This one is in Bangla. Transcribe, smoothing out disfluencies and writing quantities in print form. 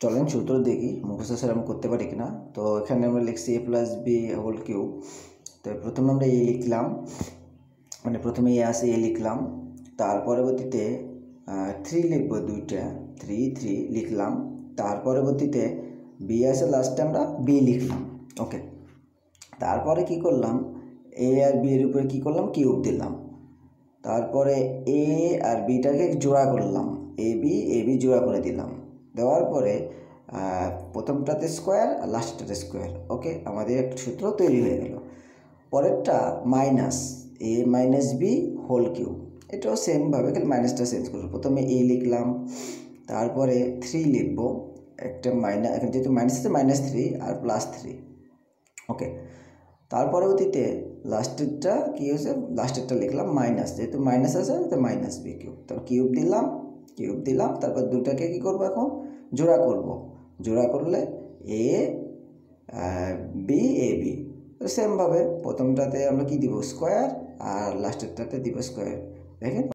চলেন সূত্র দেখি মুখস্থ স্যার আমি করতে পারি কিনা। তো এখানে আমরা লিখছি a plus b whole cube. তো প্রথমে আমরা এ লিখলাম, মানে প্রথমে এ আছে এ লিখলাম, তার পরবর্তীতে 3 লিখব, দুইটা 3 লিখলাম, তার পরবর্তীতে বি আছে লাস্টে আমরা বি লিখলাম। ওকে, তারপরে কি করলাম, এ আর বি এর উপরে কি করলাম, কিউব দিলাম। তারপরে এ আর বিটাকে জোড়া করলাম, এ বি জোড়া করে দিলাম। দেওয়ার পরে প্রথমটাতে স্কোয়ার আর লাস্টটাতে স্কোয়ার। ওকে, আমাদের একটা সূত্র তৈরি হয়ে গেল। পরেরটা মাইনাস এ মাইনাস বি হোল কিউব, এটাও সেমভাবে খালি মাইনাসটা চেঞ্জ করবো। প্রথমে এ লিখলাম, তারপরে 3 লিখব, একটা মাইনাস, এখানে যেহেতু মাইনাস আছে -3 আর +3। ওকে, তার পরবর্তীতে লাস্টেরটা কী হয়েছে, লাস্টেরটা লিখলাম মাইনাস, যেহেতু মাইনাস আছে তো মাইনাস বি কিউব। তারপর কিউব দিলাম, তারপর দুটাকে কী করবো, এখন জোড়া করব। জোড়া করলে এ বি সেমভাবে প্রথমটাতে আমরা কি দিব, স্কোয়ার, আর লাস্টেরটাতে দিব স্কোয়ার। দেখেন।